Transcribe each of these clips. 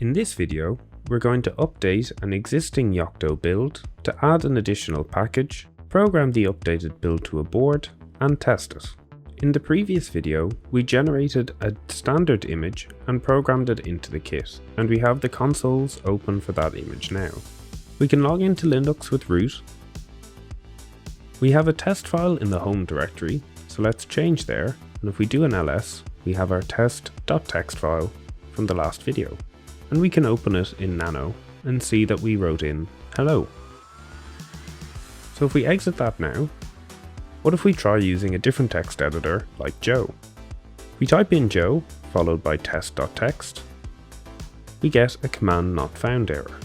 In this video, we're going to update an existing Yocto build to add an additional package, program the updated build to a board, and test it. In the previous video, we generated a standard image and programmed it into the kit, and we have the consoles open for that image now. We can log into Linux with root. We have a test file in the home directory, so let's change there, and if we do an ls, we have our test.txt file from the last video. And we can open it in Nano and see that we wrote in hello. So if we exit that now, what if we try using a different text editor like Joe? We type in Joe followed by test.txt, we get a command not found error.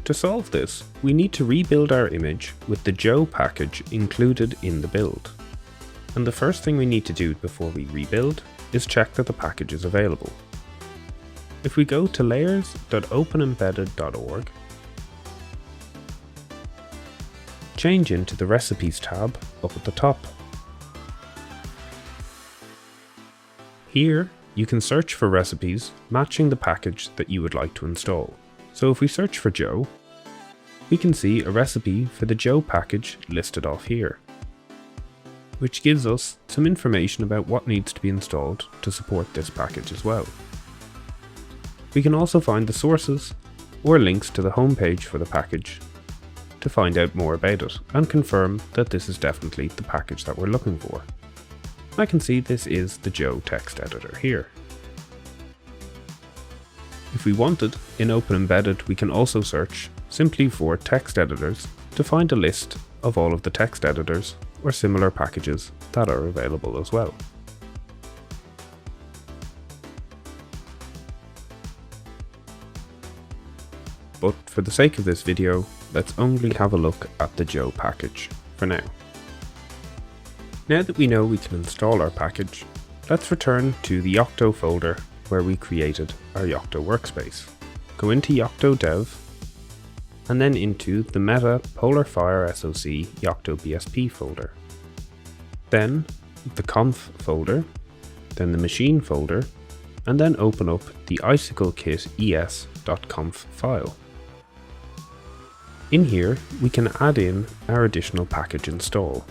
To solve this, we need to rebuild our image with the Joe package included in the build. And the first thing we need to do before we rebuild is check that the package is available. If we go to layers.openembedded.org, change into the Recipes tab up at the top. Here, you can search for recipes matching the package that you would like to install. So if we search for Joe, we can see a recipe for the Joe package listed off here, which gives us some information about what needs to be installed to support this package as well. We can also find the sources or links to the homepage for the package to find out more about it and confirm that this is definitely the package that we're looking for. I can see this is the Joe text editor here. If we wanted, in Open Embedded we can also search simply for text editors to find a list of all of the text editors or similar packages that are available as well. But for the sake of this video, let's only have a look at the Joe package for now. Now that we know we can install our package, let's return to the Yocto folder where we created our Yocto workspace. Go into Yocto Dev, and then into the Meta Polar Fire SoC Yocto BSP folder. Then the conf folder, then the machine folder, and then open up the iciclekit es.conf file. In here, we can add in our additional package install.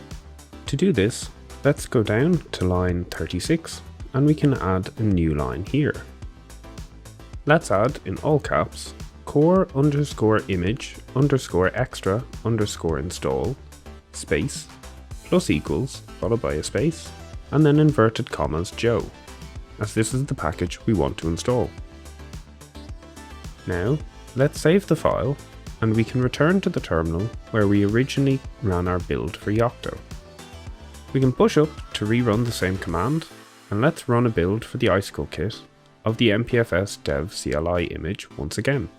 To do this, let's go down to line 36 and we can add a new line here. Let's add in all caps core_image_extra_install space plus equals followed by a space and then inverted commas Joe, as this is the package we want to install. Now, let's save the file and we can return to the terminal where we originally ran our build for Yocto. We can push up to rerun the same command, and let's run a build for the icicle kit of the MPFS dev CLI image once again.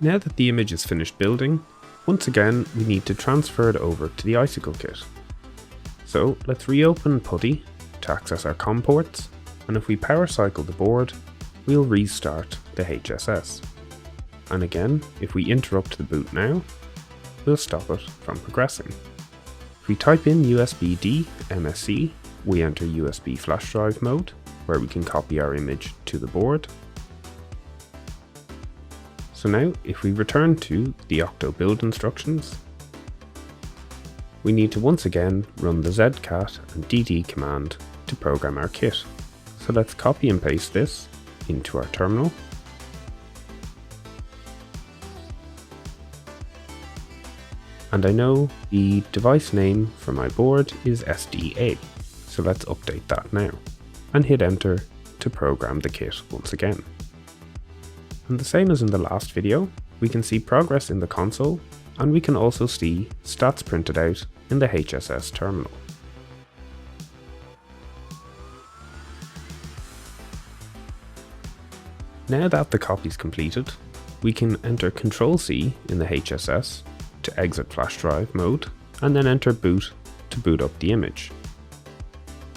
Now that the image is finished building, once again we need to transfer it over to the icicle kit. So let's reopen PuTTY to access our COM ports, and if we power cycle the board, we'll restart the HSS. And again, if we interrupt the boot now, we'll stop it from progressing. If we type in USB-D MSC, we enter USB flash drive mode, where we can copy our image to the board. So now, if we return to the Yocto build instructions, we need to once again run the zcat and dd command to program our kit. So let's copy and paste this into our terminal. And I know the device name for my board is SDA, so let's update that now and hit enter to program the kit once again. And the same as in the last video, we can see progress in the console, and we can also see stats printed out in the HSS terminal. Now that the copy is completed, we can enter Ctrl+C in the HSS to exit flash drive mode, and then enter boot to boot up the image.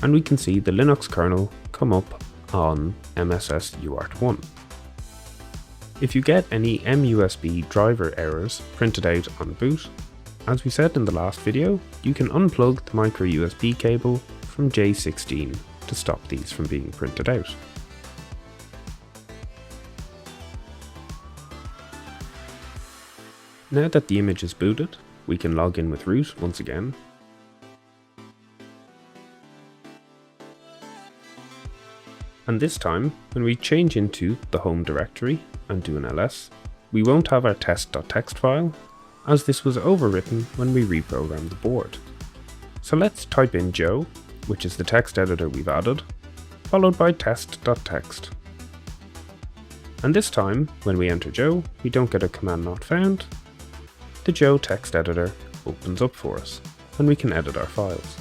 And we can see the Linux kernel come up on MSS UART1. If you get any MUSB driver errors printed out on boot, As we said in the last video, you can unplug the micro USB cable from J16 to stop these from being printed out. Now that the image is booted, we can log in with root once again. And this time, when we change into the home directory and do an ls, we won't have our test.txt file, as this was overwritten when we reprogrammed the board. So let's type in Joe, which is the text editor we've added, followed by test.txt. And this time, when we enter Joe, we don't get a command not found. The Joe text editor opens up for us, and we can edit our files.